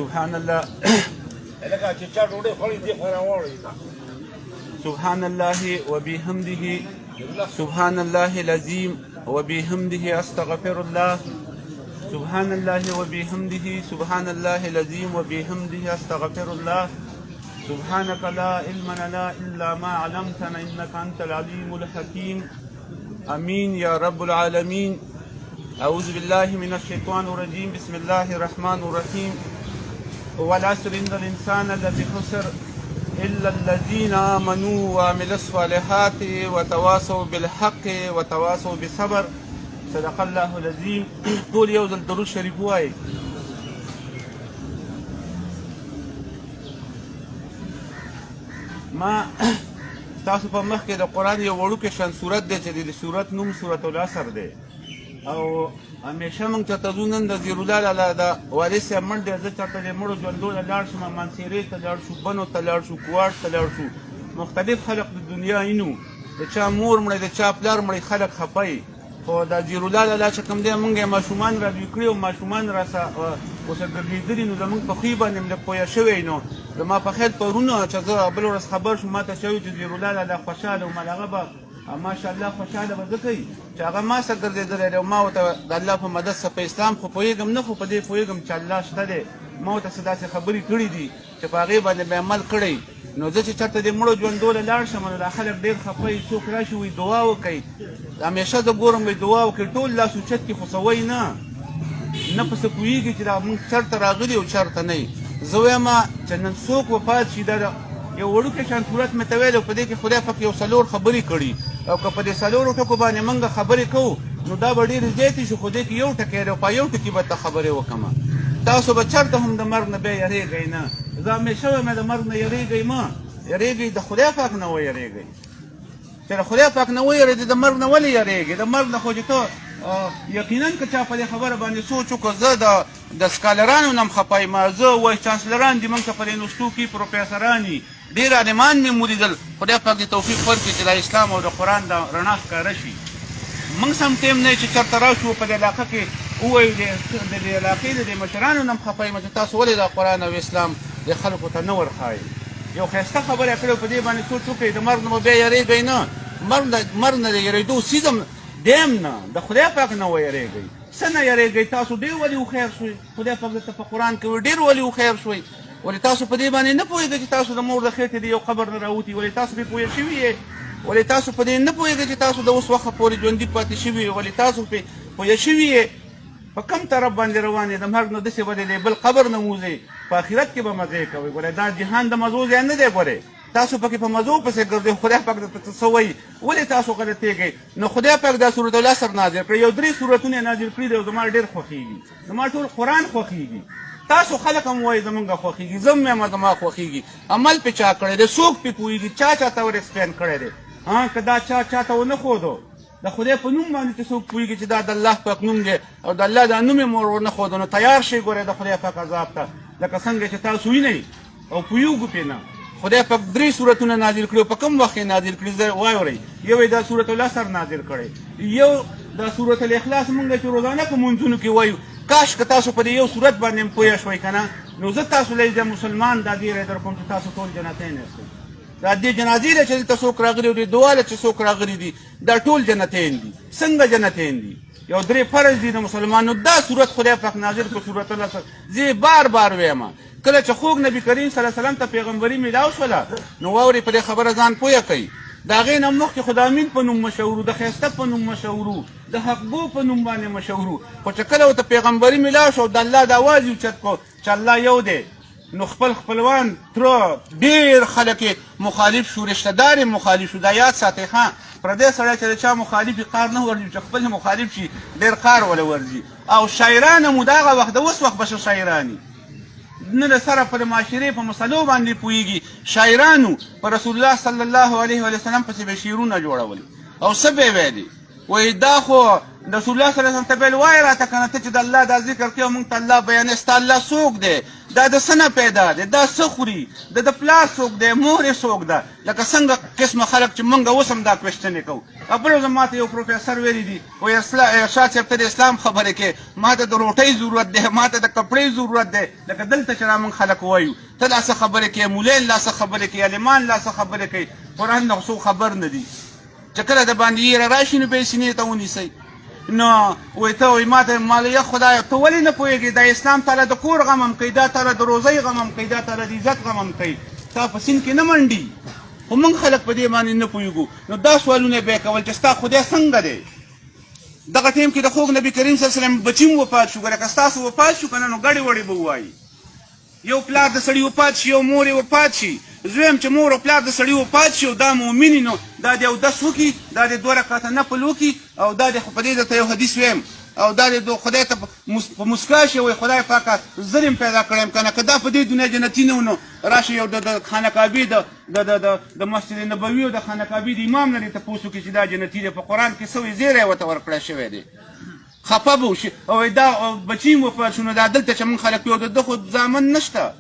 سبحان الله سبحان الله وبحمده سبحان الله العظيم وبحمده استغفر الله سبحان الله وبحمده سبحان الله العظيم وبحمده استغفر الله سبحانك لا علم لنا إلا ما علمتنا إنك أنت العليم الحكيم آمين يا رب العالمين. أعوذ بالله من الشيطان الرجيم. بسم الله الرحمن الرحيم. والعصر إن الإنسان لفي خسر إلا الذين آمنوا وعملوا الصالحات وتواصوا بالحق وتواصوا بالصبر. صدق الله العظيم. ټول یو ځل درود شریف ووایئ. ما تاسو په مخ کې د قرآن یو وړوکی شان صورت دی چې د صورت نوم سورة العصر دی او همیشه موږ چېرته ځو. نن د زیرالله لاله د والد صاحب مړ دی. زه چېرته د مړو ژوندو ته لاړ شم، مانسیرې ته لاړ شو، بنو ته لاړ شو، کوواټ ته لاړ شو. مختلف خلق د دنیا اینو، د چا مور مړی، د چا پلار مړی، خلق خفه. خو د زیرالله لاله چې کوم دی موږ یې ماشومان را لوی کړي او ماشومان راسه اوسه ګرځېدلي، نو زموږ په خوی باندې لږ پویه شوی. نو زما په خیل پرونه چې زه بله ورځ خبر شوم ما ته شوي چې زیرالله لاله خوشحاله وم. هغه به ماشاءالله خوشحاله به ځکه وي چې هغه ما سره ګرځېدلی دی او ما ورته د الله په مدد څه په اسلام خو پوهېږم نه، خو په دې پوهېږم چې الله شته دی. ما ورته څه داسې خبرې کړي دي چې په هغې باندې مې عمل کړی. نو زه چې چېرته د مړو ژوندو له لاړ شم نو دا خلک ډېر خفه وي. څوک راشي وایي دعا وکئ. همیشه زه ګورم وایي دعا وکړئ. ټول لاس اوچت کړي خو څه وایي نه پسې پوهېږي چې دا موږ چېرته راغلي او چېرته نه یي. زه وایم چې نن څوک وفات شي دا یو وړوکی شان صورت مې ته ویلی او په دې کې خدای پاک یو څلور خبرې کړي او که په دې څلورو ټکو باندې موږ خبرې کوو نو دا به ډېرې زیاتې شي. خو دې کې یو ټکی دی او په یو ټکي به ته خبرې وکړم. تاسو به چېرته هم د مرګ نه بیا یېرېږئ نه. زه همیشه وایم د مرګ نه یېرېږئ مه، یېرېږئ د خدای پاک نه ویېرېږئ. چې د خدای پاک نه ویېرېږئ د مرګ نه ولې یېرېږئ؟ د مرګ نه خو چې ته یقینا که چا په دې خبره باندې سوچ وکړو. زه د سکالرانو نه هم خفه یم. زه وایس چانسلران دي موږ ته په دې نوستو کې پروفیسران دي، ډېر عالمان مې ولیدل. خدای پاک دې توفیق ورکړي چې د اسلام او د قرآن د رڼا ښکاره شي. موږ سم ټیم نه چې چېرته راشو په دې علاقه کې ووایو د دې علاقې د دې مشرانو نه هم خفه یم چې تاسو ولې دا قرآن او اسلام دې خلکو ته نه ورښایئ. یو ښایسته خبره یې کړې په دې باندې سوچ وکړئ. د مرګ نه به بیا یېرېږئ نه. مرګ نه د یېرېدو سیزم دیم نه، د خدای پاک نه ویېرېږئ. څه نه یېرېږئ؟ تاسو ډېر ولې هوښیار شوئ؟ خدای پاک درته په قرآن کې وایي ډېر ولې هوښیار شوئ؟ ولې تاسو په دې باندې نه پوهېږئ چې تاسو د مور د خېټې د یو قبر نه راوتي؟ ولې تاسو پرې پوه شوي یې؟ ولې تاسو په دې نه پوهېږئ چې تاسو د اوس وخته پورې ژوندي پاتې شوي یې؟ ولې تاسو پرې پوه شوي یې؟ په کوم طرف باندې روان یې؟ د مرګ نه داسې به د بل قبر نه وځئ، په آخرت کې به مزې کوئ. ګورئ دا جهان د مزو ځای نه دی. ګورئ تاسو پکې په مزو پسې ګرځئ. خدای پاک درته څه وایي؟ ولې تاسو غلطېږئ؟ نو خدای پاک دا سورة العصر نازل کړی. یو 3 سورتونه یې نازل کړي دي او زما ډېر خوښېږي. زما ټول قرآن خوښېږي. تاسو خلک هم وایي زمونږ خوښېږي، زه هم یم زما خوښېږي. عمل پې چا کړی دی؟ څوک پې پوهېږي؟ چا ته ور ایکسپلین کړی دی؟ که دا چا ته ونه ښودو د خدای په نوم باندې چې څوک پوهېږي چې دا د الله پاک نوم دی او د الله دا نوم یې مور ونه ښودو نو تیار شئ. ګورئ د خدای پاک عذاب ته لکه څنګه چې تاسو وینئ او پوهېږو پې نه. خدای پاک 3 سورتونه نازل کړي. په کوم وخت یې نازل کړي زه واورئ. یو یې دا سورة العصر نازل کړی، یو دا سورة الاخلاص مونږ چې روزانه په منځونو کې وایو. کاش که تاسو په دې یو سورت باندې پوه شوئ که نه نو زه تاسو له د مسلمان دا دې رایې در کوم چې تاسو ټول جنتین یاستئ. دا دې جنازې له چې دلته څوک راغلي او دې دعا له چې څوک راغلي دي دا ټول جنتین دي. څنګه جنتین دي؟ یو 3 فرض دي د مسلمانو. دا صورت خدای پاک نازل کړو سورة العصر. زه بار بار وایم کله چې خوږ نبي کریم صلی الله علیه وسلم ته پیغمبري میلاو شوله نو واورئ په دې خبره ځان پوه کړئ. د هغې نه مخکې خو د امین په نوم مشهور، د ښایسته په نوم مشهور، د حقګو په نوم باندې مشهور. خو چې کله ورته پیغمبري میلاو شو د الله د اواز یې اوچت کړو چې الله یو دی نو خپل خپلوان تره ډېر خلک یې مخالف شو، رشته دار یې مخالف شو. دا یاد ساتئ ښه. پردی سړی چې د چا مخالف وي قار نه ورځي، چې خپل مخالف شي ډېر قار وله ورځي. او شاعران هم د هغه وخت د اوس وخت بشه شاعراني نه د سره په معاشرې په مسلو باندې پوهېږي. شاعرانو په رسول الله صلی الله علیه وسلم پسې به شعرونه جوړول او څه به یې ویلي وایي دا خو رسول الله صلی الله علیه وسلم ته به یې وایي راته که نه ته چې د الله دا ذکر کوې او موږ ته الله بیانوې ستا الله څوک دی؟ دا د څه نه پیدا دی، دا څه خوري، د پلار څوک دی، مور یې څوک ده. لکه څنګه قسمه خلک چې موږ اوس هم دا کوېشنې کوو. بل ورځ ما ته یو پروفیسر ویلي دي، وایي ارشاد صاحب ته د اسلام خبرې کې ما ته د روټۍ ضرورت دی، ما ته د کپړې ضرورت دی. لکه دلته چې را موږ خلک وایو ته لا څه خبرې کوې، مولین لا څه خبرې کوي، عالمان لا څه خبرې کوي، قرآن نه څوک خبر نه دي. چې کله د باندې یېره راشي نو به یې سینې ته ونیسئ. نو وایي ته وایي ما ته مالیه خدایه ته ولې نه پوهېږې دا اسلام تعالی د کور غم هم کوي، دا تعالی د روزۍ غم هم کوي، دا تعالی د عزت غم هم کوي، تا په سیند کې نه منډي. خو موږ خلک په دې باندې نه پوهېږو. نو دا سوالونه به یې کول چې ستا خدای څنګه دی. دغه ټیم کې د خوږ نبي کریم صلی الله علیه وسلم بچي هم وفات شو. ګوره که ستاسو وفات شو که نه نو ګډې وړې به ووایي. یو پلار د سړي وفات شي، یو مور یې وفات شي. زویم چې مور او پلار د سړي وفات شي او دا مؤمن نو دا د اودس وکړي، دا د 2 رکعته نفل وکړي او دا د په دې درته یو حدیث ویم او دا د خدای ته په مسکا شي وایي خدای پاکه زر یم پیدا کړی یم که نه، که دا په دې دنیا جنتي نه و نو راشي یو د خانه کعبې د مسجد نبوي او د خانه کعبې د امام نه دې تپوس وکړي چې دا جنتي دی. په قرآن کې څه وایي زیری ورته ورکړی شوی دی. خفه به وشي او دا بچي هم وفات شو. نو دا دلته چې موږ خلک یو د ده خو زامن نشته،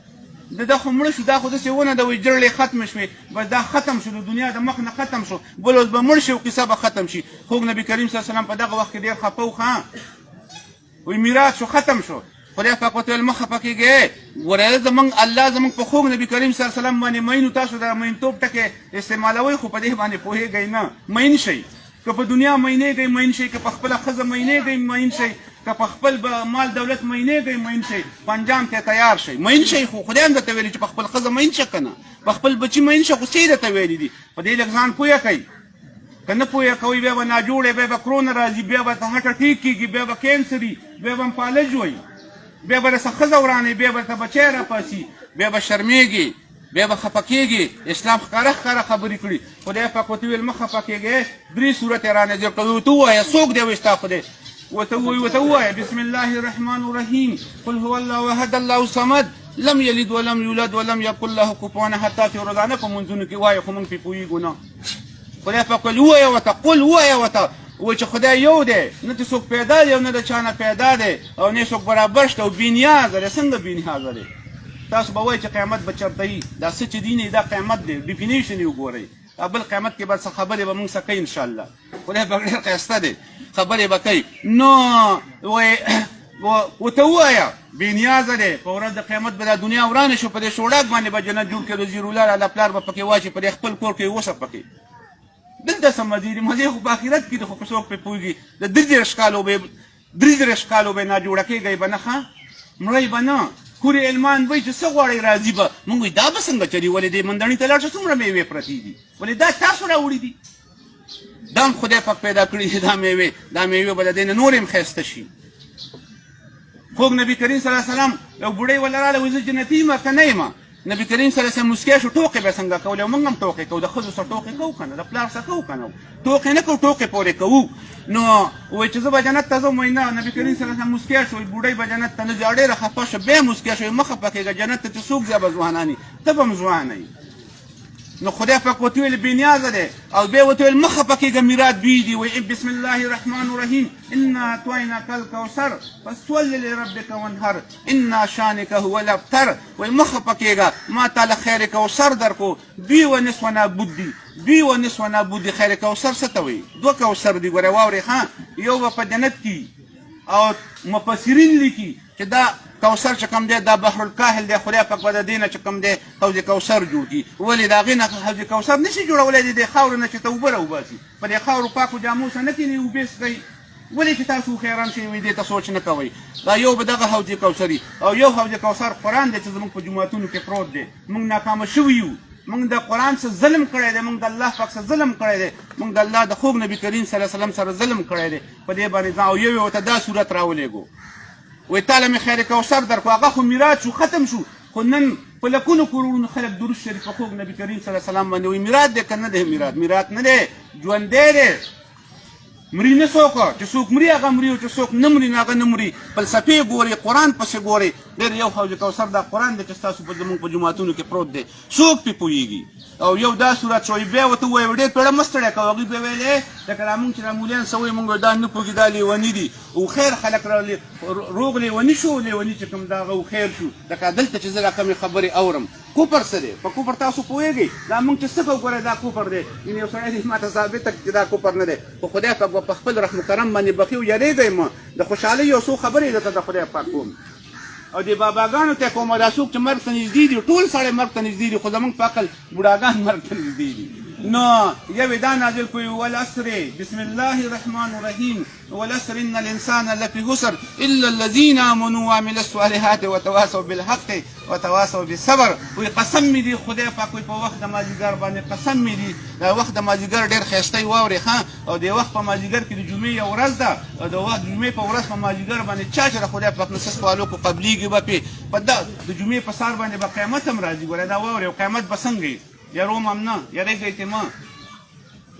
د ده خو مړه شو، دا خو داسې ونه ده وایي جړلې ختمه شوې، بس دا ختم شو، د دنیا د مخ نه ختم شو، بل اوس به مړ شي او قصه به ختم شي. خوږ نبي کریم صلی الله علیه وسلم په دغه وخت کې ډېر خفه و. ښه وایي میراث شو، ختم شو. خدای پاک ورته ویل مه خفه کېږئ، ګوره زموږ الله زموږ په خوږ نبي کریم صلی الله علیه وسلم باندې مین. تاسو د مینتوب ټکې استعمالوئ خو په دې باندې پوهېږئ نه. مین شئ، که په دنیا مینېږئ مین شئ، که په خپله ښځه مینېږئ مین شئ، که په خپل مال دولت مینېږئ مین شئ، په انجام ته تیار شئ. مین شئ خو خدای هم درته ویلي چې په خپل ښځه مین شه که نه، په خپل بچي مین شه، خو څه یې درته ویلي دي. په دې لږ ځان پوهه کوئ. که نه پوهه کوئ بیا به ناجوړې، بیا به کرونه راځي، بیا به هټه ټیک کېږي، بیا به کینسر وي، بیا به فالج وایي، بیا به درڅه ښځه ورانوي، بیا به درته بچی راپاسي، بیا به شرمېږي، بیا به خفه کېږي. اسلام ښکاره ښکاره خبرې کړي. خدای پاک ورته ویل مه خفه کېږئ. 3 صورت یې رانازل کړل. ورته ووایه څوک دی وایي ستا خدای. ورته ووایه بسم الله الرحمن الرحیم قل هو الله احد الله الصمد لم یلد ولم یولد ولم یکن له کفوا احد. تاسې روزانه په منځونو کې وایه خو موږ پرې پوهېږو نه. خدای پاک ویل ووایه ورته، قل ووایه ورته وایي چې خدای یو دی، نه چې څوک پیدا دی او نه د چا نه پیدا دی او نه څوک برابر شته او بېنیازه دی. څنګه بېنیازه دی؟ تاسو به وایئ چې قیامت به چېرته وي. دا څه چې دي نه دا قیامت دی، ډیفینیشن یې وګورئ. بل قیامت کې به څه خبرې به موږ څه کوي انشاءالله. خدای پاک ډېر ښایسته دی، خبرې به کوي. نو وایي ورته ووایه بېنیازه دی، په ورځ د قیامت به دا دنیا ورانه شو، په دې شوړاک باندې به جنت جوړ کړي، وزیرالله الله پلار به پکې واچي، په دې خپل کور کې اوسه پکې. دلته څه مزې دي؟ مزې خو په آخرت کې دي، خو که څوک پرې پوهېږي د 33 کالو به ناجوړه کېږئ به نه، ښه مړئ به نه. کورې علمان وایي چې څه غواړئ راځي به. موږ وایي دا به څنګه چلي، ولې دې مندڼۍ ته لاړ شه څومره میوې پرتې دي، ولې دا تاسو راوړي دي. دا هم خدای پاک پیدا کړي دي دا میوې به د دې نه نورې هم ښایسته شي. خوږ نبي کریم صلی الله علیه وسلم یو بوډۍ ورله راغله وایي زه جنتي یم که نه یم. نبي کریم صلی الله علیه وسلم مسکی شو، ټوکې به څنګه کولې او موږ هم ټوکې کوو، د ښځو سره ټوکې کوو که نه، د پلار سره کوو که نه، ټوکې نه کوو، ټوکې پورې کوو. نو وایي چې زه به جنت ته ځم. وایي نه. نبي کریم صلی الله علیه وسلم مسکی شو، بوډۍ به جنت ته نه ځي. ډېره خفه شوه، بیا مسکی شوه، مه خفه کېږه، جنت ته چې څوک ځي به ځوانان ته به هم ځوانه یي. نو خدای پاک ورته ویل بېنیازه دی او بیا ورته ویل مه خفه کېږه، میراد دوی دي. وایي بسم الله الرحمن الرحیم انا اعطیناک الکوثر فصل لربک وانحر انا شانک هو الابتر. وایي مه خفه کېږه، ما تعالی خیر کوثر درکو، دوی و نصف نابود دي، دوی و نصف نابود دي. خیر کوثر څه ته وایي؟ 2 کوثر دي. ګوره واورئ ښه، یو به په جنت کې او مفسرین لیکي چې دا کوثر چې کوم دی دا بحر الکاهل دی. خدای پاک به د دې نه چې کوم دی حوض کوثر جوړ کړي. ولې د هغې نه حوض کوثر نه شي جوړولی د دې خاورو نه چې ته اوبه راوباسي، په دې خاورو پاکو جامو سره نه کښېنئ اوبې څښئ. ولې چې تاسو هوښیاران شئ وایي دې ته سوچ نه کوئ. دا یو به دغه حوض کوثري او یو حوض کوثر قرآن دی چې زموږ په جوماتونو کې پروت دی. موږ ناکامه شوي یو، موږ د قرآن څخه ظلم کړی دی، موږ د الله پاک څخه ظلم کړی دی، موږ د الله د خوږ نبي کریم صلی الله علیه وسلم سره ظلم کړی دی. په دې باندې ځان او یو یې ورته دا صورت راولېږو. وایي تعالی مې خیر کوثر درکړو، هغه خو میراث شو، ختم شو. خو نن په لکونو کروڑونو خلک درود شریف په خوږ نبي کریم صلی الله علیه وسلم باندې وایي میراث دی که نه دی؟ میراث نه دی، ژوندی دی. مري نه څوک، چې څوک مري هغه مري او چې څوک نه مري هغه نه مري. فلسفې ګوري، قرآن پسې ګوري. ډېر یو حوض کوثر دا قرآن دی چې ستاسو زموږ په جوماتونو کې پروت دی، څوک پرې پوهېږي. او یو دا صورت شو. بیا ورته ووایه ډېر پیړه مه ستړی کوه. هغوی به ویلې لکه را مونږ چې را مولیان څه وایي مونږ دا نه پوهېږي دا لیوني دي او خیر خلک روغ لیوني شو لیوني چې کوم دا هغه خیر شو لکه دلته چې زه دا کمې خبرې اورم کوپر څه دی په کوپر تاسو پوهېږئ دا مونږ چې څه کوو ګوره دا کوپر دی یعنې یو سړی دی ماته ثابته چې دا کوپر نه دی خو خدای پاک به په خپل رحم کرم باندې بخي او یارېږئ مه د خوشحالۍ یو څو خبرې درته د خدای پاک کوم او د باباګانو ته کومه دا څوک چې مرګ ته نږدې دي ټول سړی مرګ ته نږدې دي خو زموږ په عقل بوډاګان مرګ ته نږدې دي نو یو دا نازل کوي والعصر بسم الله الرحمن الرحیم والعصر ان الانسان لفی خسر الا الذين امنوا وعملوا الصالحات وتواصوا بالحق وتواصوا بالصبر وی قسم می دی خدای پاک په وخت د مازیګر باندې قسم می دی دا وخت د مازیګر ډیر خیسته واوري ښه او د وخت په مازیګر کې د جمعې یو ورځ ده او د وخت جمعې په ورځ په مازیګر باندې چا چې خدای پاک نس سوالو کو قبليږي به په د جمعې په سار باندې به قیامت هم راځي ګوره دا واوري او قیامت به څنګه یاروم هم نه یارېږئ ته مه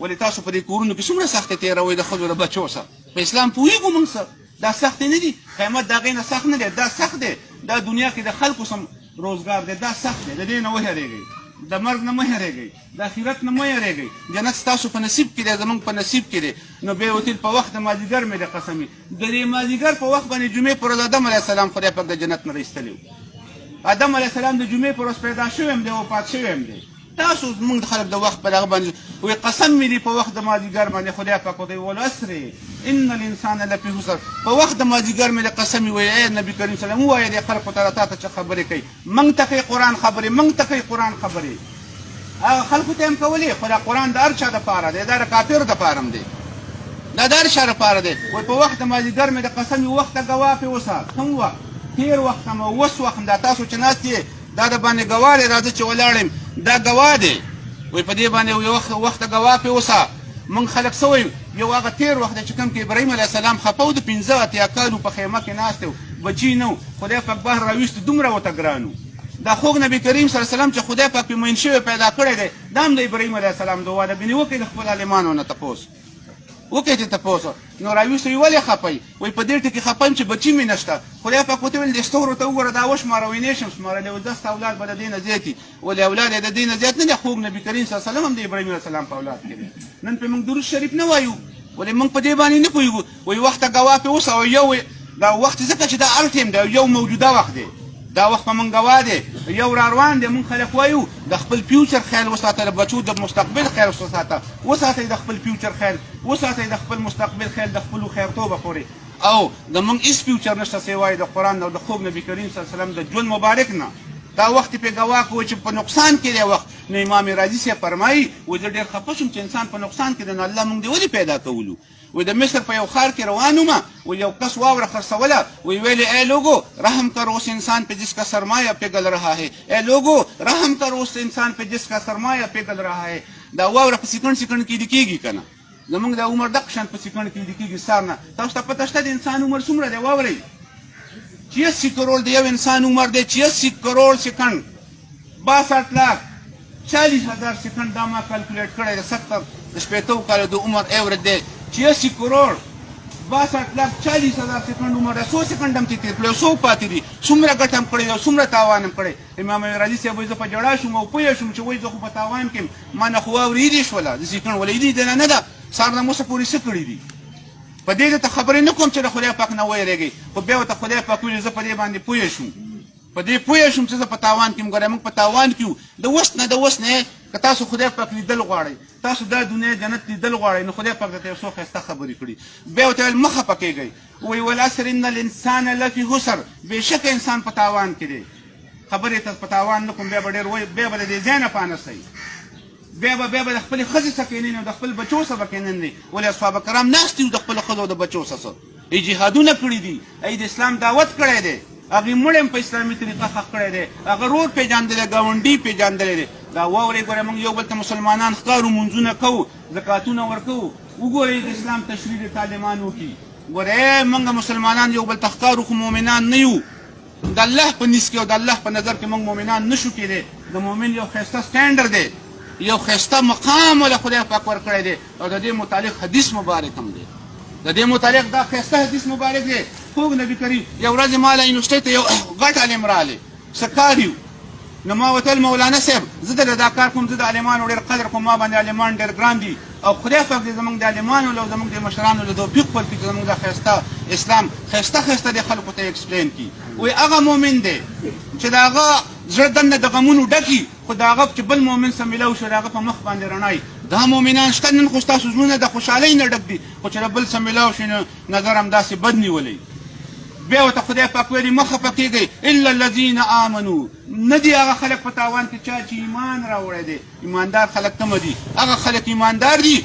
ولې تاسو په دې کورونو کې څومره سختۍ تېروئ د ښځو د بچو سره په اسلام پوهېږو موږ سره دا سختې نه دي قیامت د هغې نه سخت نه دی دا سخت دی دا دنیا کې د خلکو سم روزګار دی دا سخت دی د دې نه وهېرېږئ د مرګ نه مه هېرېږئ د آخرت نه مه هېرېږئ جنت ستاسو په نصیب کې دی زموږ په نصیب کې دی نو بیا وتل په وخت د مازدیګر مې د قسمي د دې مازدیګر په وخت باندې جمعې پر ورځ آدم علیه السلام خدای پاک د جنت نه راایستلی و آدم علیه السلام د جمعې پر ورځ پیدا شوی هم دی وفات شوی هم دی تاسو موږ خلک د وخت په دغه باندې وایي قسم مې دی په وخت د مازدیګر باندې خدای پاک وایي والعصر ان الانسان لفی خسر په وخت د مازدیګر مې د قسم وایي ای نبي کریم صلی الله علیه وسلم ووایه دې خلکو ته تا ته چې خبرې کوي موږ ته کوي قرآن خبرې موږ ته کوي قرآن خبرې هغه خلکو ته هم کولې خو دا قرآن د هر چا دپاره دی دا د کافرو دپاره هم دی دا د هر چا دپاره دی وایي په وخت د مازدیګر مې د قسم وخت ته ګواه پې اوسه کوم وخت تېر وخت هم اوس وخت دا تاسو چې ناست یې دا د باندې ګواه دی راځه چې ولاړ یم دا ګواه دی وایي په دې باندې یو وخت ګواه پې اوسه موږ خلک څه وایو یو هغه تېر وخت دی چې کوم کې ابراهیم علیه السلام خفه و د 15 اتیا کالو په خیمه کې ناست و بچي نه و خدای پاک بهر راویست دومره ورته ګران و دا خوږ نبي کریم صلی الله علیه وسلم چې خدای پاک پې مین شوی پیدا کړی دی دا هم د ابراهیم علیه السلام د واده بینې وکړئ د خپل عالمانو نه تپوس وکړئ چې تپوس نو راویست وي ولې خفه یي وایي په دې ټکي خفه یم چې بچي مې نشته خدای پاک ورته ویل دې ستورو ته وګوره دا وشماره وایي نه شم شمارلی وایي 10 اولاد به د دې نه زیات دي ولې اولاد یې د دې نه زیات نه دی خوږ نبي کریم صلی الله علیه وسلم هم د ابراهیم علیه السلام په اولاد کې دی نن پې موږ درود شریف نه وایو ولې موږ په دې باندې نه پوهېږو وایي وخت ته ګواه پې اوسه او یو دا وخت ځکه چې دا هر ټیم دی یو موجوده وخت دی دا وخت په موږ ګواه دی یو را روان دی موږ خلک وایو د خپل فیوچر خیال وساته د بچو د مستقبل خیال وساته وساتئ د خپل فیوچر خیال وساتئ د خپل مستقبل خیال د خپلو خیرتوبه پورې او د موږ هېڅ فیوچر نشته سوای د قرآن او د خوږ نبي کریم صلی الله علیه وسلم د ژوند مبارک نه دا وخت پې ګواه کوو چې په نقصان کې دی وخت نو امام راضي صاحب فرمایي وایي زه ډېر خفه شوم چې انسان په نقصان کې دی نو الله موږ دې ولې پیدا کولو وی د مصر په یو ښار کې روان ومه وی یو کس واوره خرڅوله وی ویلې ای لوگو رحم کرو اس انسان پہ جس کا سرمایہ پگھل رہا ہے اے لوگو رحم کرو اس انسان پہ جس کا سرمایہ پگھل رہا ہے دا واوره په سکند سکند کې کېږي که نه زموږ د عمر دغه شان په سکند کې کېږي سار نه تاسو ته پته شته د انسان عمر څومره دی واورئ 86 کروڑ د یو انسان عمر دی 86 کروڑ سکند 62 لاکھ 40,000 سکند دا ما کلکولیټ کړی دی 70 د شپېتو کالو د عمر ایوریج دی 86 کروڑ 62 لاکھ 40,000 سکند عمر دی 100 سکند هم تېر کړی 100 پاتې دي څومره ګټه هم کړې ده څومره تاوان هم کړی امام راضي صاحب وایي زه په ژړا شوم او پوه شوم چې وایي زه خو په تاوان کې یم ما نه خو واورې ایدې شوله د سکند ولې ایدې دنه نه ده سار نه موسه پورې څه کړي دي په دې درته خبرې نه کوم چې د خدای پاک نه ویرېږئ خو بیا ورته خدای پاک ویلي زه په دې باندې پوه شوم په دې پوه شوم چې زه په تاوان کې یم ګوره موږ په تاوان کې یو د اوس نه که تاسو خدای پاک لیدل غواړئ تاسو دا دنیا جنت لیدل غواړئ نو خدای پاک درته یو څو ښایسته خبرې کړي بیا ورته ویل مه خفه کېږئ وایي والعصر ان الانسان لفی خسر بېشکه انسان په تاوان کې دی خبرې ته په تاوان نه کوم بیا به ډېر وایي بیا به د دې ځای نه پانسئ بیا به د خپلې ښځې څه کېنئ او د خپل بچو څه به کېنئ ولې اصحاب کرام ناست دي د خپلو ښځو او د بچو څه ای جهادونه کړي دي ای د اسلام دعوت کړی دی هغې مړ هم په اسلامي طریقه ښخ کړی دی هغه رور پېژندلی ګاونډي پېژندلی دی دا واورئ ګوره موږ یو بل ته مسلمانان ښکارو مونځونه کوو زکاتونه ورکوو وګورئ د اسلام تشریح د طالبانو کې ګوره موږ مسلمانان یو بل ته ښکارو خو مؤمنان نه یو د الله په نس کې او د الله په نظر کې موږ مؤمنان نه شو کېدی د مؤمن یو ښایسته سټینډر دی یو ښایسته مقام له خدای پاک ورکړی دی او د دې متعلق حدیث مبارک هم دی د دې متعلق دا ښایسته حدیث مبارک دی خوږ نبي کریم یو ورځ ما له یونیورسټۍ ته یو غټ عالم راغلی څه کار یو نو ما ورته ویل مولانا صاحب زه دله دا کار کوم، زه د عالمانو ډېر قدر کوم، ما باندې عالمان ډېر ګران دي او خدای پاک دې زموږ د عالمانو له زموږ د مشرانو له توفیق ورکړي چې زموږ د ښایسته اسلام ښایسته د خلکو ته ایکسپلین کړي. وایي هغه مؤمن دی چې د هغه زړه دننه د غمونو ډکي، خو د هغه چې بل مؤمن سره میلاو شي د هغه په مخ باندې رڼا وي. دا مؤمنان شته نن خو ستاسو زړونه د خوشحالۍ نه ډک دي، خو چې د بل سره میلاو شي نو نظر همداسې بد نیولی. بیا ورته خدای پاک ویلي مه خفه کېږئ الا الذین آمنو، نه دي هغه خلک په تاوان کې چا چې ایمان راوړی دی. ایماندار خلک کومه دي؟ هغه خلک ایماندار دي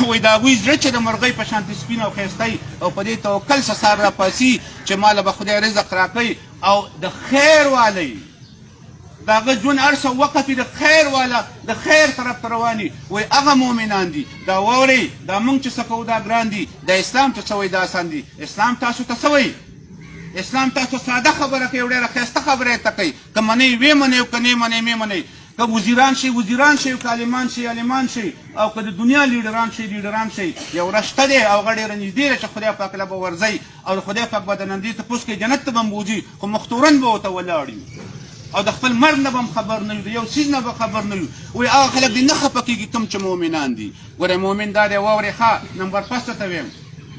وایي د هغوی زړه چې د مرغۍ په شانتې سپین او ښایسته او په دې توکل سره سار راپاسي چې ماله به خدای رزق راکوي او د خیر والی د هغه ژوند هر څه وقف د خیر والا د خیر طرف ته رواني. وایي هغه مؤمنان دي. دا واورئ دا موږ چې څه کوو دا ګران دي، د اسلام چې څه وایي دا اسان دي. اسلام تاسو ته څه وایي؟ اسلام تاسو ساده خبره کوي، ډېره ښایسته خبره یې ته کوي. که منئ ویې منئ او که نه یې منئ مې منئ. که وزیران شي وزیران شي، که عالمان شي عالمان شي، او که د دنیا لیډران شي لیډران شي، یو ورځ شته دی او هغه ډېره نږدې ده چې خدای پاک له به ورځئ او خدای پاک به د نن دې تپوس کوي جنت ته به هم بوځي، خو مختورن به ورته ولاړ یو او د خپل مرګ نه به هم خبر نه یو، د یو څیز نه به خبر نه یو. وایي هغه خلک دې نه خفه کېږي کوم چې مؤمنان دي. ګورئ مؤمن دا دی واورئ ښه نمبر فسته ته ویم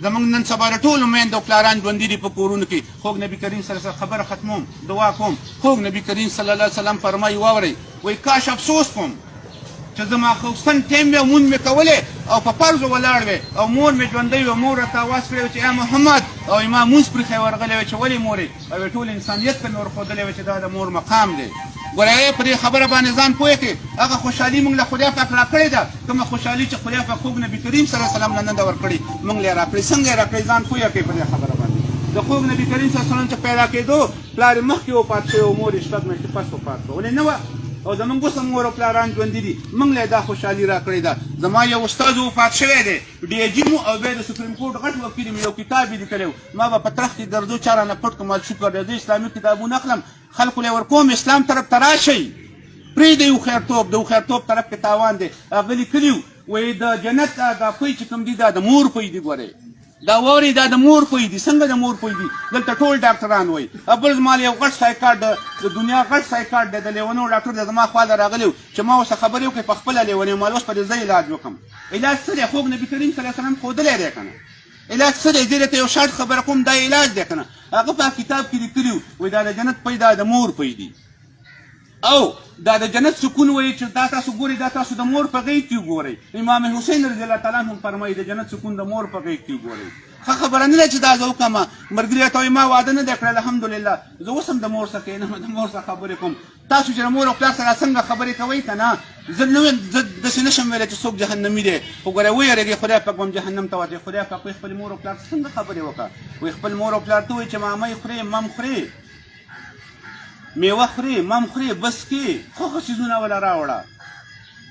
زموږ نن سبا د ټولو میندو پلاران ژوندي دي په کورونو کې. خوږ نبي کریم صلی الله علیه وسلم خبره ختموم دعا کوم. خوږ نبي کریم صلی الله علیه وسلم فرمایي واورئ وایي کاش افسوس کوم چې زما خصوصا ټیم وی مونږ مې کولې او په فرضو ولاړ وې او مور مې ژوندی وه، مور راته اواز کړی و چې ای محمد او ما مونځ پرېښی ورغلی وی چې ولې مورې او ټول انسانیت ته مې ورښودلی وی چې دا د مور مقام دی. ګوره په دې خبره باندې ځان پوه کړې. هغه خوشحالي موږ له خدای پاک راکړې ده، کومه خوشحالي چې خدای پاک خوږ نبي کریم صلی الله علیه وسلم نه ده ورکړې موږ له یې راکړې. څنګه یې راکړې ځان پوه کړې په دې خبره باندې. د خوږ نبي کریم صلی الله علیه وسلم چې پیدا کېدو پلار یې مخکې وفات شوی او مور یې شپږ میاشتې پس وفات شوه، ولې نه وه او زموږ اوس هم مور او پلاران ژوندي دي، موږ له دا خوشحالي راکړې ده. زما یو استاد وفات شوی دی ډي اي جي مو او بیا د سپریم کورټ غټ وکیل مې یو کتاب یې لیکلی و، ما به په ترخ کې ګرځو چا رانه پټ کړم شکر دی. زه اسلامي کتابونه اخلم خلکو له یې ورکوم اسلام طرف ته راشئ، پرېږدئ هوښیارتوب، د هوښیارتوب طرف کې تاوان دی. هغه لیکلي وایي د جنت دا پوی چې کوم دي دا د مور پوی دي. ګورئ دا واورئ دا د مور پوی دي. څنګه د مور پوی دي؟ دلته ټول ډاکټران وایي. بل زما یو غټ سایکاټ د دنیا غټ سایکاټ دی د لیونو ډاکټر دی زما خوا ته راغلی و چې ما ورسره خبرې وکړې په خپله لیونی ما اوس په دې زه علاج وکړم. علاج څه دی؟ خوږ نبي کریم صلی الله علیه وسلم ښودلی دی که نه. علاج څه دی؟ زه درته یو شارټ خبره کوم دا علاج دی که نه. هغه په کتاب کې لیکلي وایي دا د جنت پی دا د مور پی دي او دا د جنت سکون وایي چې دا تاسو ګورئ دا تاسو د مور په غېږ کې وګورئ. امام حسین رضی الله تعالی عنه فرمایي د جنت سکون د مور په غېږ کې وګورئ. ښه خبره نه ده چې دا زه وکړم. ملګري راته وایي ما واده نه دی کړی الحمدلله، زه اوس هم د مور سره کښېنم د مور سره خبرې کوم. تاسو چې د مور او پلار سره څنګه خبرې کوئ که نه، زه نه ویم زه داسې نه شم ویلی چې څوک جهنمي دی، خو ګوره ویرېږئ خدای پاک به هم جهنم ته واچوي. خدای پاک وایي خپل مور او پلار څنګه خبرې وکړه. وایي خپل مور او پلار ته وایي چې مامۍ خورې مم خورې میوه خورې مم خورې بس کې خوښه څیزونه وله راوړه.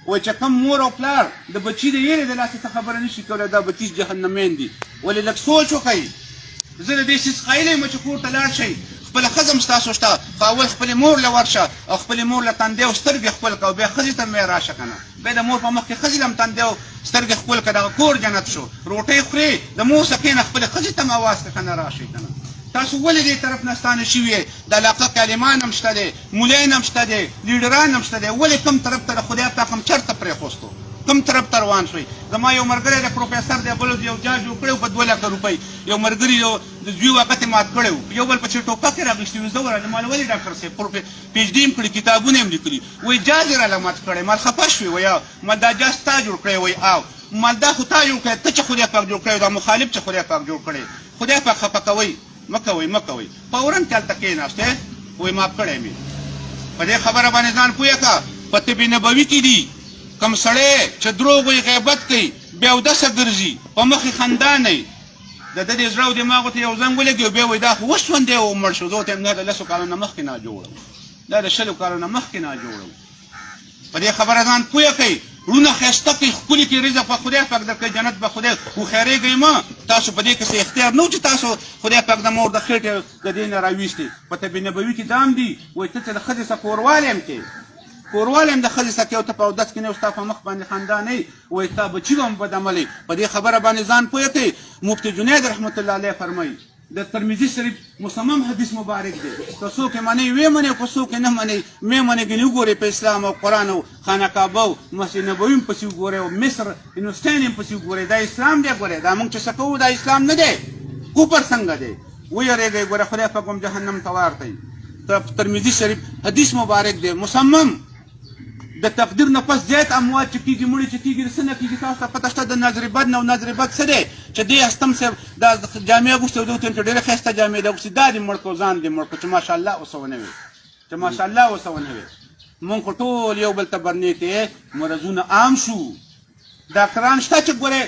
وایي چې کوم مور او پلار د بچي د یېرې د لاسه څه خبره نه شي کولی دا بچي جهنمین دي. ولې لږ سوچ وکئ. زه د دې څیز قایل یم چې کور ته لاړ شئ خپله ښځه هم ستاسو شته، خو اول خپلې مور له ورشه او خپلې مور له تندې او سترګې ښکل کړه او بیا ښځې ته مې راشه که نه. بیا د مور په مخ کې ښځې له هم تندې او سترګې ښکل کړه دغه کور جنت شو. روټۍ خورې د مور سره کښېنه خپلې ښځې ته هم اواز کړه که نه راشئ که نه. تاسو ولې دې طرف نه ستانه شوي یې؟ د علاقه کې عالمان هم شته دی، مولین هم شته دی، لیډران هم شته دی. ولې کوم طرف ته د خدای پاک هم چېرته پرېښوستو؟ کوم طرف ته روان شوئ؟ زما یو ملګری د پروفیسر دی بل یو جاج جوړ کړی و په 2 لکه روپۍ. یو ملګري د زوی وقت یې مات کړی و، یو بل پسې ټوپک یې راغېستي و. زه ورغلم ما ولې ډاکټر صاحب پي ایچ ډي هم کړي کتابونه یې هم لیکلي. وایي جاج یې راله مات کړی. مال خفه شوې وایي مال دا جاج تا جوړ کړی وایي او مال دا خو تا جوړ کړی ته چې خدای پاک جوړ کړی دا مخالف چې خدای پاک جوړ کړی. خدای پاک خفه کوئ مه کوئ مه کوئ. فورا چې هلته کښېناستې وایي معاف کړی مې. په دې خبره باندې ځان پوه کړه. په طب نبوي کې دي کوم سړی چې دروغ وایي غیبت کوي بیا اودسه ګرځي په مخ یې خندا نه وي د ده دې زړه او دماغو ته یو زنګ ولګي او بیا وایي دا خو وسوندی او مړ شو. زه ورته وایم دا د 10 کالو نه مخکې نه جوړم، دا د 20 کالو نه مخکې نه جوړم. په دې خبره ځان پوه کړئ. وروڼه ښایسته کړئ ښکلي کړئ رزق به خدای پاک درکړئ جنت به خدای. هوښیارېږئ مه. تاسو په دې کې څه اختیار نه و چې تاسو خدای پاک د مور د خېټې د دې نه راویستې. په طب نبوي کې دا هم دي وایي ته چې د ښځې څه کوروالی هم کې کوروالی هم د ښځې څه کې او ته په اودس کې نه او ستا په مخ باندې خندا نه وي وایي ستا بچي به هم بد عملی. په دې خبره باندې ځان پوه کړئ. مفتي جنید رحمت الله علیه فرمایي د ترمذي شریف مصمم حدیث مبارک دی که څوک یې مني ویې مني که څوک یې نه مني مې مني ګنې وګورئ په اسلام او قرآن او خانه کعبه او مسجد نبوي هم پسې وګورئ او مصر هندوستان هم پسې وګورئ دا اسلام دی ګورئ دا موږ چې څه کوو دا اسلام نه دی کفر څنګه دی ویرېږئ ګوره خدای پاک هم جهنم ته وارتی ترمذي شریف حدیث مبارک دی مصمم د تقدیر نه پس زیات اموات چې کېږي مړي چې کېږي څه نه کېږي تاسو ته پته شته د نظر بد نه او نظر بد څه دی چې دې استم صاحب دا جامې اغوستې او دوی ته ډېره ښایسته جامې دي اغوستې دا دې مړ کړو ځان دې مړ کړو چې ماشاءالله اوسه ونه وي چې ماشاءالله اوسه ونه وي مونږ خو ټول یو بل ته برنېتې مرضونه عام شو ډاکټران شته چې ګورې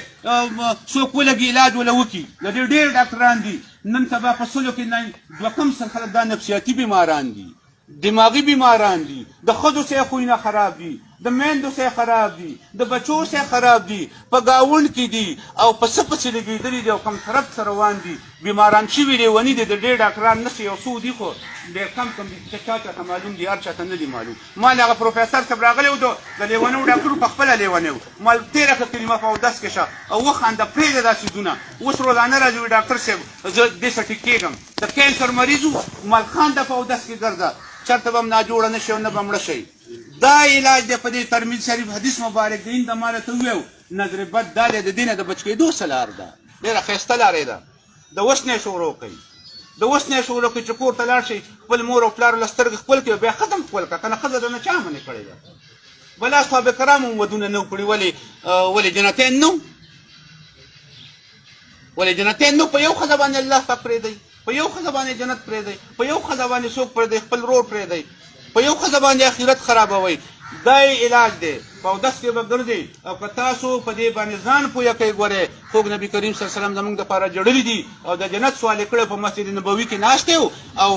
څوک ولګي علاج وله وکړي د دې ډېر ډاکټران دي نن سبا په سلو کې دوه کم سل خلک دا نفسیاتي بیماران دي دماغي بیماران دي د ښځو سره خویونه خراب دي د میندو سره خراب دي د بچو سره خراب دي په ګاونډ کې دي او په څه پسې لګېدلي دي او کم طرف سره روان دي بیماران شوي لیوني دي د ډېر ډاکټران نه یو څو دي خو ډېر کم دي چې چا چاته معلوم دي هر چاته نه دي معلوم ما هغه پروفیسر صاحب راغلی و د لیونیو ډاکټر په خپله لیونی و ما تېره کړه کلمه په اودس کې شه او وخانده پرېږده دا څیزونه اوس روزانه راځي وایي ډاکټر صاحب زه دې سره ټیک کېږم د کینسر مریض و ملخانده په اودس کې ګرځه چرته به هم ناجوړه نه شي او نه به مړه شي دا علاج دی په دې ترمذي شریف حدیث مبارک دی د ما راته وویو نظر بد دا دی د دې نه د بچ کېدو څه لار ده ډېره ښایسته لارې ده د اوس نه یې شروع کوي د اوس نه یې شروع کوي چې کور ته لاړ شي خپل مور او پلار له سترګې خپل کړي بیا ختم خپل کړه که نه ښځه درنه چا منې کړې ده بلا صحابه کرامو هم ودونه نه کړي ولې جنتین نو ولې جنتین نو په یو ښځه باندې الله پاک پرېږدی په یو ښځه باندې جنت پرېږدی په یو ښځه باندې څوک پرېږدی خپل رور پرېږدی په یو ښځه باندې آخرت خرابوئ دا یې علاج دی په اودس کې به ګرځئ او که تاسو په دې باندې ځان پویه کوئ ګورئ خوږ نبي کریم صلی الله علیه وسلم زموږ دپاره جړلي دي او د جنت سوال یې کړی په مسجد نبوي کې ناست یو او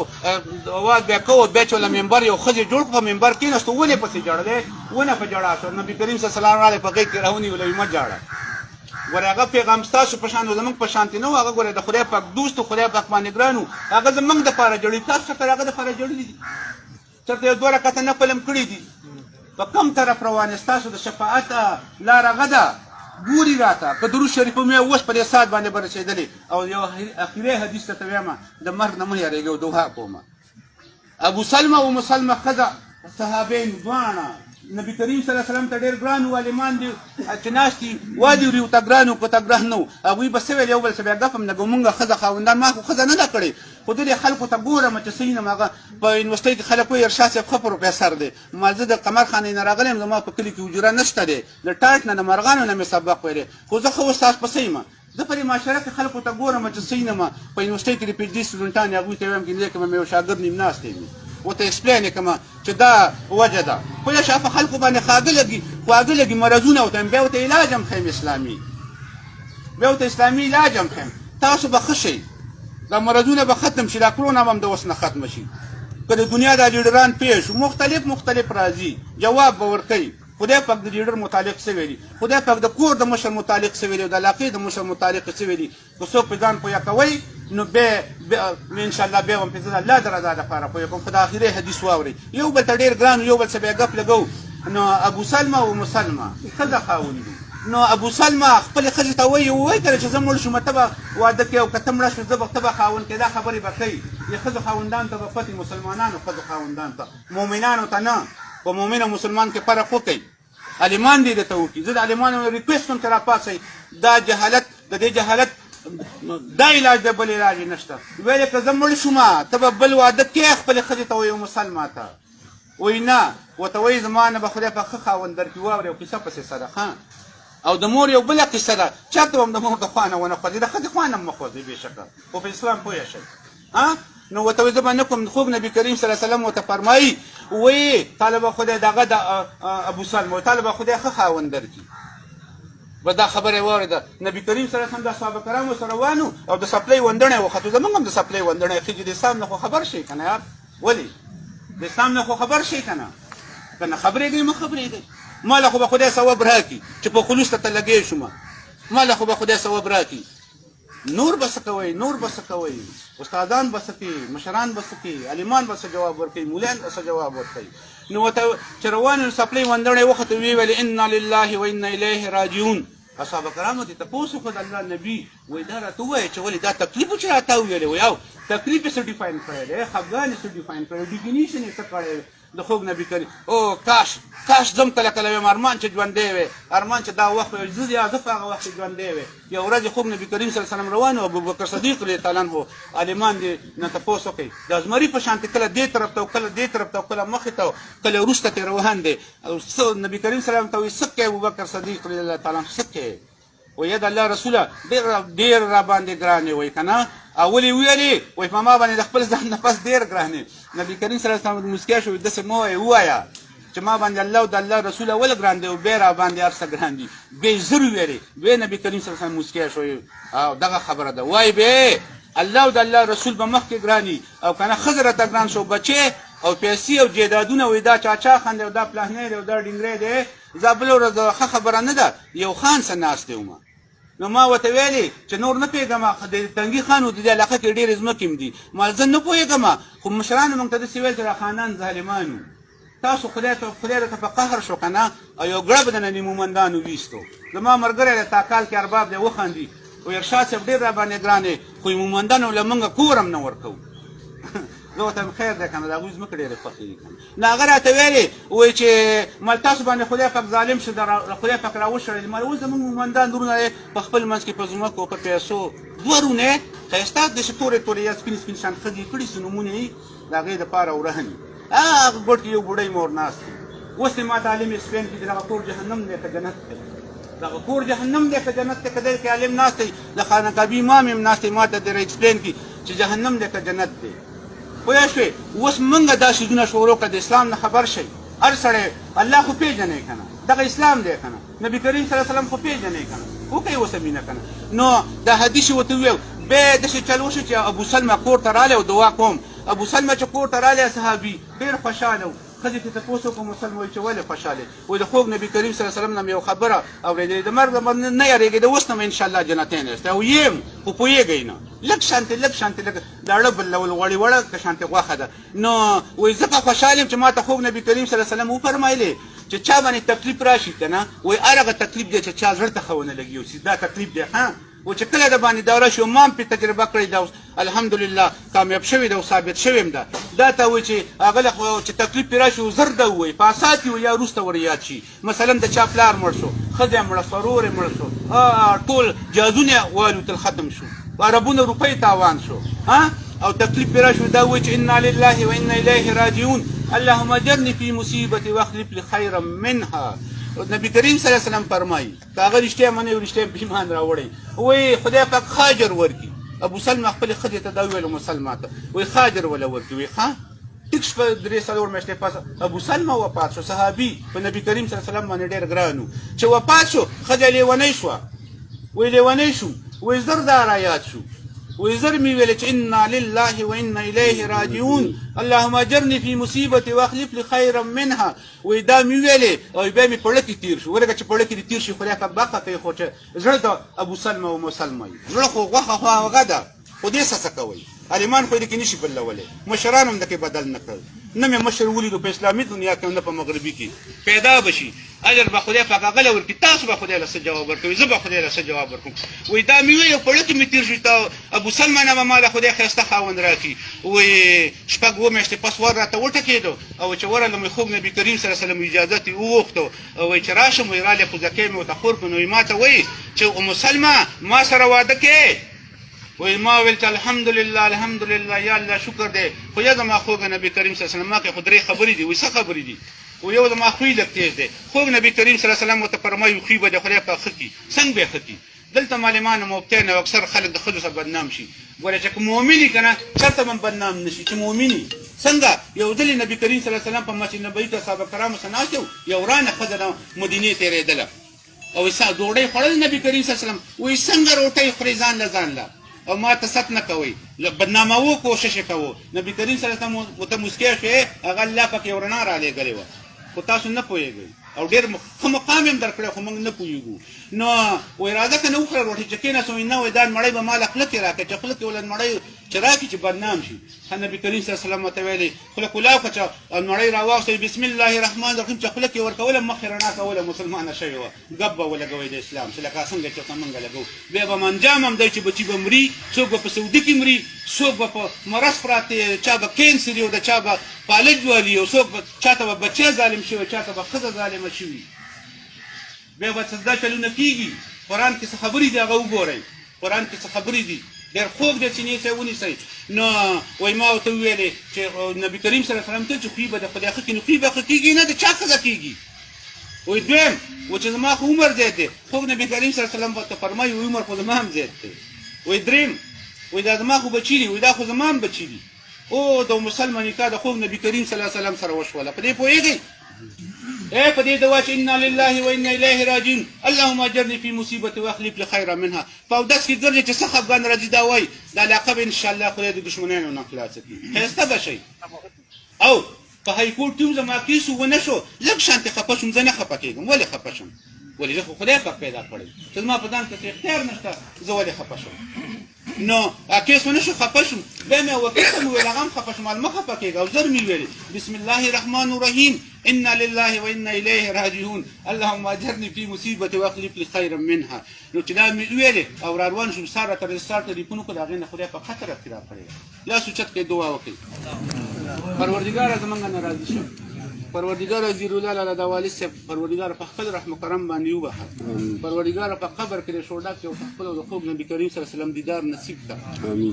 اواز بیا کوو بیا چې له ممبر یو ښځې جوړ په ممبر کېناستو ونې پسې جړلی ونه په ژړا شو نبي کریم صلی الله علیه وسلم راغلی په غېږ کې راونیولی مه جاړه ګورې هغه پیغام ستاسو په شان و زموږ په شانتې نه و هغه ګورې د خدای پاک دوست و خدای پاک باندې ګران و هغه زموږ دپاره جړلي تاسو چېرته هغه دپاره جړلي دي چېرته یو دوه رکعته نفل هم کړي دي په کوم طرف روان یې ستاسو د شفاعت لار هغه ده ګوري راته په درود شریف مې اوس په دې ساعت باندې به رسېدلې او یو اخري حدیث درته وایم د مرګ نه مه یارېږئ او دعا کومه ابو سلمه او ام سلمه ښځه صحابین دواړه نبی کریم صلی الله علیه وسلم ته ډېر ګران و عالمان دي چې ناست دي وادي وري ورته ګران و که ته ګران نه و هغوی به څه ویل یو بل څه بیا ګپ هم لګو مونږ ښځه خاوندان ما خو ښځه نه ده کړې خو دې خلکو ته ګورم چې څه وینم هغه په یونیورسټۍ کې خلک وایي ارشاد صاحب ښه پروفیسر دی ما زه د قمرخانې نه راغلی یم زما په کلي کې حجره نشته دی د ټاټ نه د مرغانو نه مې سبق ویلی خو زه ښه اوس تاسو پسې یم زه په دې معاشره کې خلکو ته ګورم چې څه وینم په یونیورسټۍ کې د پي ایچ ډي سټوډنټان هغوی ته وایم ګیندې کې به مې یو شاګرد نیم ناستی وي ورته ایکسپلین یې کړمه چې دا وجه ده پوه شوه په خلکو باندې خواږه لګي مرضونه ورته بیا ورته علاج هم ښیم اسلامي بیا ورته اسلامي علاج هم ښیم تاسو به ښه شئ دا مرضونه به ختم شي دا کرونا به هم د اوس نه ختمه شي که د دنیا دا لیډران پیښ مختلف راځي جواب به ورکوي خدای پاک د لیډر متعلق څه ویلي خدای پاک د کور د مشر متعلق څه ویلي او د علاقې د مشر متعلق څه ویلي که څوک په ځان پویه کوئ نو بیا انشاءالله بیا هم پنځه الله د رضا دپاره پویه کوم خو د آخري حدیث واورئ یو بل ته ډېر ګران یو بل څه بیا ګپ لګو نو ابو سلمه او ام سلمه ښځه خاوند دي نو ابو سلمه خپلې ښځې ته وایي کنه چې زه مړ شوم ته به واده کوې او که ته مړه شوې ته به خاوند کوې دا خبرې به کوي د ښځو خاوندانو ته به پتې مسلمانانو ښځو خاوندانو ته مؤمنانو ته نه په مؤمن او مسلمان کې فرق وکړئ عالمان دې درته وکړي زه د عالمانو ریکویسټ کوم چې راپاڅئ دا جهالت د دې جهالت دا علاج دی بل علاج یې نشته ویل یې که زه مړ شوم ته به بل واده کې خپلې ښځې ته وایي مسلمان ته وایي نه ورته وایي زما نه به خدای پاک ښه خاوند درکړي واورې او کیسه پسې سره ښه او د مور یو بله قصه ده چاته به هم د مور د خوا نه ونه خوځي د ښځې خوا نه هم مه خوځئ بېشکه خو په اسلام پوه شئ نو ورته وایي زه به نه کوم خوب نبي کریم صلی الله علیه وسلم ورته فرمایي وایي تاله به خدای دغه د ابو سلمه وایي تاله به خدای ښه خاوند درکړي به دا خبره یې واورېده نبي کریم صلی الله علیه وسلم د صحابه کرامو سره روان او د سپلۍ وندڼی وختو زموږ هم د سپلۍ وندڼی خېږي د اسلام نه خو خبر شئ که نه یار ولې د اسلام نه خو خبر شئ که نه که نه خبرېږئ مه خبرېږئ ما له خو به خدای ثواب راکړي چې په خلوص ته لګې شوم ما له خو به خدای ثواب راکړي نور به څه کوئ نور به څه کوئ استادان به څه کوي مشران به څه کوي عالمان به څه جواب ورکوي مولان به څه جواب ورکوي نو ورته چې روان یو سپلۍ وندڼی وختو ویې ویلې انا لله و انا الیه راجعون اصحاب کرامو ته تپوس وکړ د الله نبي وایي دا راته ووایه چې ولې دا تکلیف چې راته وویلی وایي او تکلیف یې څه ډیفاین کړی دی خفګان یې څه ډیفاین کړی ډیفینیشن یې څه کړی د خوږ نبي کریم او کاش ځم کله کله ویم ارمان چې ژوندی وی ارمان چې دا وخت وی زه یا زه په هغه وخت کې ژوندی وی یو ورځ خوږ نبي کریم صلی الله علیه وسلم روان و ابوبکر صدیق رضی الله عنه عالمان دې نه تپوس وکړئ د زمري په شانتې کله دې طرف ته او کله دې طرف ته او کله مخې ته کله وروسته ترې روان دی او نبي کریم صلی الله علیه وسلم ته وایي څه کوې ابوبکر صدیق رضی الله تعالی عنه څه کوې وایي د الله رسوله ډېر را باندې ګران وایي که نه او ولې ویلې وایي په ما باندې د خپل ځان نه پس ډېر ګران نبي کریم صلی الله علیه وسلم موسکا شو داسې مه وایه ووایه چې ما باندې الله او د الله رسول اول ګران دی او بیا را باندې هر څه ګران دي بیا یې زر ویلې بیا نبي کریم صلی الله علیه وسلم موسکا شو او دغه خبره ده وایي بیا الله او د الله رسول به مخکې ګراني او که نه ښځه راته ګران شو بچې او پیسې او جیدادونه وایي دا چاچا خان دی او دا پلهنی دی او دا ډینګری دی زه بله ورځ ښه خبره نه ده یو خان څه ناست دی ومه نو ما ورته ویلې چې نور نه پوهېږم د تنګي خان و د دې علاقه کې ډېرې ځمکې هم دي ما زه نه پوهېږم خو مشرانو موږ ته داسې ویل چې دا خانان ظالمان وو تاسو خدای راته په قهر شو که نه او یو ګړب د نني مومندانو ویستو زما ملګری د تاکال کې ارباب دی وخندي و ارشاد صاحب ډېر را باندې ګران دی خو مومندانو له موږ کور هم نه ورکوو زه ورته وایم خیر دی که نه د هغوی ځمکې ډېرې خوښې دي که نه نو هغه راته ویلې وایي چې مال تاسو باندې خدای پاک ظالم شو خدای پاک راوشړېد مال اوس زموږ مومندان درونه دی په خپل منځ کې په ځمکو په پیسو دوه رونه ښایسته داسې تورې تورې یا سپین سپین شان ښځې کړي څه نومونه یې د هغې دپاره ورهني هغه ګوټ کې یو بوډۍ مور ناست دی اوس یې ما ته عالم اسپین کې دغه کور جهنم دی که جنت دی دغه کور جهنم دی که جنت دی که دی کې عالم ناست دی د خانقابي امام هم ناست دی ما ته در ایکسپلین کړي چې جهنم دی که جنت دی پوه شوې اوس موږ دا څیزونه شروع کړه د اسلام نه خبر شئ هر سړی الله خو پېژنئ که نه دغه اسلام دی که نه نبي کریم صلی الله علیه وسلم خو پېژنئ که نه وکړئ اوسه مینه که نه نو دا حدیث یې ورته وویل بیا یې داسې چل وشو چې ابو سلمه کور ته رالی او دعا کوم ابو سلمه چې کور ته رالی صحابي ډېر خوشحاله و ښځې ته تپوس وکړو مسلم وایي چې ولې خوشحاله وایي د خوږ نبي کریم صلی الله علیه وسلم نه مې یو خبره اورېدلې د مرګ نه یارېږئ د اوس نه مې انشاءالله جنتین یاست او یم خو پوهېږئ نه لږ شانتې لږ داړه بلول غوړې وړه که شانتې غوښه ده نو وایي ځکه خوشحال یم چې ما ته خوږ نبي کریم صلی الله علیه وسلم وفرمایلې چې چا باندې تکلیف راشي که نه وایي هر هغه تکلیف دی چې چا زړه ته ښه ونه لګي دا تکلیف دی ښه و چې کله د باندې دوره شو ما هم پرې تجربه کړې ده الحمدلله کامیاب شوې ده او ثابت شوې م ده دا ته وایي چې هغه چې تکلیف پرې راشي و زر ده ووایي په اسات یې یا وروسته ور یاد شي مثلا د چا پلار مړ شو ښځه یې مړه شوه ورور یې مړ شو ټول جهازونه یې والوتل ختم شو عربونه روپۍ تاوان شو او تکلیف پرې راشو دا وایي چې انا لله و انا الیه راجعون اللهم اجرني في مصیبتي واخلف لي خیرا منها نبی کریم صلی الله علیه وسلم فرمایي که هغه رښتیا منئ او رښتیا په ایمان راوړئ وایي خدای پاک ښه اجر ورکړي ابو سلمه خپلې ښځې ته دا وویل مسلمه ته وایي ښه اجر وله ورکړي وایي ښه ټیک شپه 3-4 میاشتې پس ابو سلمه وفات شو صحابي په نبي کریم صلی الله علیه وسلم باندې ډېر ګران و چې وفات شو ښځه لیونۍ شوه وایي لیونۍ شو وایي زر دا رایاد شو وایي زر مې ویلې چې انا لله و انا الیه راجعون اللهم اجرني في مصیبتي واخلف لي خیرا منها وایي دا مې ویلې او بیا مې پړه کې تېر شو ورګه چې پړه کې دې تېر شي خدای پاک بخښه کوي خو چې زړه د ابو سلمه و مسلمه وي زړه خو غوښه خو هغه ده خو دې څه کوئ عالمان خو یې دې کې نشي بدلولی مشران هم دکې بدل نه کړ نه مې مشر ولیدو په اسلامي دنیا کې نه په مغربي کې پیدا به شي اجر به خدای پاک هغه له ورکړي تاسو به خدای له څه جواب ورکوئ زه به خدای له څه جواب ورکوم وایي دا مې وایي پړه کې مې تېر شو ته ابو سلمه نه به ما له خدای ښایسته خاوند راکړي وایي شپږ اووه میاشتې پس ور راته وټکېدو او چې ورغلم وایي خوږ نبي کریم صلی الله علیه وسلم اجازت یې وغوښتو وایي چې راشم وایي رالی خوځکی مې ورته خور کړو نو ما ته وایي چې ام سلمه ما سره واده کې وایي ما ویل چې الحمدلله یا الله شکر دی خو یا زما خوږه نبي کریم صلی الله علیه وسلم ما کې خو درې خبرې دي وایي څه خبرې دي و یو زما خوی لږ تیز دی خوږ نبي کریم صلی الله علیه وسلم ورته فرمایي خوی به د خدای پاک ښه کړي څنګه به یې ښه کړي دلته معلمان مبتین او اکثر خلک د ښځو سره بدنام شي ګوره چې که مؤمن وي که نه چېرته به بدنام نه شي چې مؤمن وي څنګه یو ځلې نبي کریم صلی الله علیه وسلم په مسجد نبوي کې صحابه کرامو سره ناست یو ورانه ښځه د مدینې تېرېدله او ډوډۍ خوړل نبي کریم صلی الله علیه وسلم وایي څنګه روټۍ خورئ ځان له او ما ته ست نه کوئ بدناموو کوشش یې کوو نبي کریم صلی الله علیه وسلم ورته موسکی شوې هغه الله پاک یو رڼا رالېږلې وه خو تاسو نه پوهېږئ او ډېر ښه مقام یې هم درکړی خو موږ نه پوهېږو نو وای راځه که نه وخوره روټۍ چې کېناست وایي نه وایي دا مړی به ما له خوله کې راکړه چې خوله کې ولې مړی چې راکړي چې بدنام شي نبي کریم صلی الله علیه وسلم ورته ویلي خوله کولاو کړه چې مړی راواخیست بسم الله الرحمن الرحیم چې خوله کې ورکوله مخکې رڼا کوله مسلمانه شوې وه ګپ به ولګوئ د اسلام چې لکه څنګه چې موږ لګوو بیا به منجام هم دی چې بچي به مري څوک به په سعودي کې مري څوک به په مرض پراته چا به کینسر وي او د چا به فالج والي او څوک به چاته به بچی ظالم شوی چاته به ښځه ظالمه شوي بیا به دا چلونه کېږي قرآن کې څه خبرې دي هغه وګورئ قرآن کې څه خبرې دي ډېر خوږ دی چې نیسئ ونیسئ نو وایي ما ورته وویلې چې نبي کریم صلی الله علیه وسلم ته چې خوی به د خدای ښه کړي نو خوی به ښه کېږي نه د چا ښځه کېږي وایي دویم و چې زما خو عمر زیات دی خوږ نبي کریم صلی الله علیه وسلم ورته فرمایي وایي عمر خو زما هم زیات دی وایي دریم وایي دا زما خو بچي دي وایي دا خو زما هم بچي دي او د مسلمان نکاح د خوږ نبي کریم صلی الله علیه وسلم سره وشوله په دې پوهېږئ په دې دوا چې انا لله و انا الیه راجعون اللهم اجرني في مصیبتي واخلف لي خیرا منها په اودس کې ګرځي چې څه خفګان راځي دا وایي دا علاقه به انشاءالله خدای د دښمنانو نه خلاصه کړي ښایسته به شئ او په هایکورټ کې زما کیس ونه شو لږ شانتې خفه شوم زه نه خفه کېږم ولې خفه شم ولې زه خو خدای پاک پیدا کړی چې زما په ځان کې اختیار نشته زه ولې خفه شم نو کیس ونه شو خفه شم بیا مې وکړه مې ویل هغه هم خفه شم مه خفه کېږه او زر مې ویلې بسم الله الرحمن الرحیم انا لله و انا الیه راجعون اللهم اجرني في مصیبتي واخلف لي خیرا منها نو چې دا مې ویلې او را روان شوم ساره تر رستارټ ټلیفون وکړ د هغې نه خدای په خطر کې راکړی یا سوچت کې دعا وکړئ پروردګاره زمونږ نه راضي شه پروردګاره زیرالله د والد صاحب پروردګاره په خپل رحم و کرم باندې وبخه پروردګاره په قبر کې د شهدا کې او په خپل او د خوږ نبي کریم صلی الله علیه وسلم دیدار نصیب کړه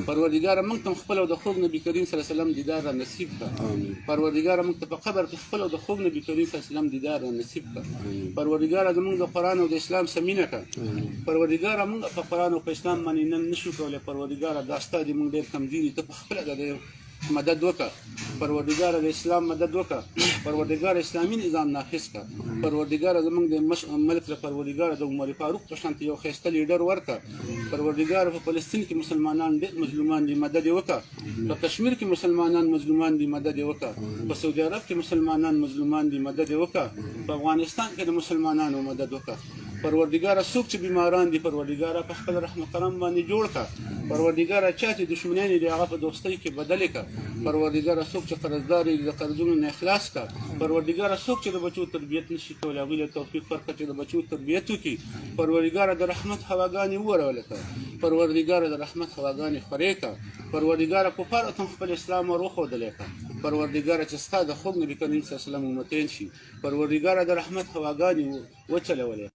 پروردګاره موږ ته خپل او د خوږ نبي کریم صلی الله علیه وسلم دیدار نصیب کړه پروردګاره موږ ته په قبر کې خپل او د خوږ نبي کریم صلی الله علیه وسلم دیدار نصیب کړه پروردګاره زموږ د قرآن او د اسلام سمینه کړه پروردګاره موږ په قرآن او په اسلام باندې نن نشو کولی پروردګاره دا ستا دي موږ ډېر کمزوري ته په خپله د مدد وکړه پروردګاره د اسلام مدد وکړه پروردګاره اسلامي نظام نافذ کړه پروردګاره زموږ د ملک له پروردګاره د عمر فاروق په شانتې یو ښایسته لیډر ورکړه پروردګاره په فلسطین کې مسلمانان ډېر مظلومان دي مدد یې وکړه په کشمیر کې مسلمانان مظلومان دي مدد یې وکړه په سعودي عرب کې مسلمانان مظلومان دي مدد یې وکړه په افغانستان کې د مسلمانانو مدد وکړه پروردګاره څوک چې بیماران دي پروردګاره په خپل رحم و کرم باندې جوړ کړه پروردګاره چا چې دښمنان دي هغه په دوستۍ کې بدلې کړه پروردګاره څوک چې قرضدار دي د قرضونو نه اخلاص کړه پروردګاره څوک چې د بچو تربیت نشي کولی هغوی له توفیق ورکړه چې د بچو تربیت وکړي پروردګاره د رحمت هواګانې ووروله کړه پروردګاره د رحمت هواګانې خورې کړه پروردګاره کفارو ته خپل اسلام ور وښودلی کړه پروردګاره چې ستا د خوږ نبي کریم صلی الله علیه وسلم امتین شي پروردګاره د رحمت هواګانې وچلولې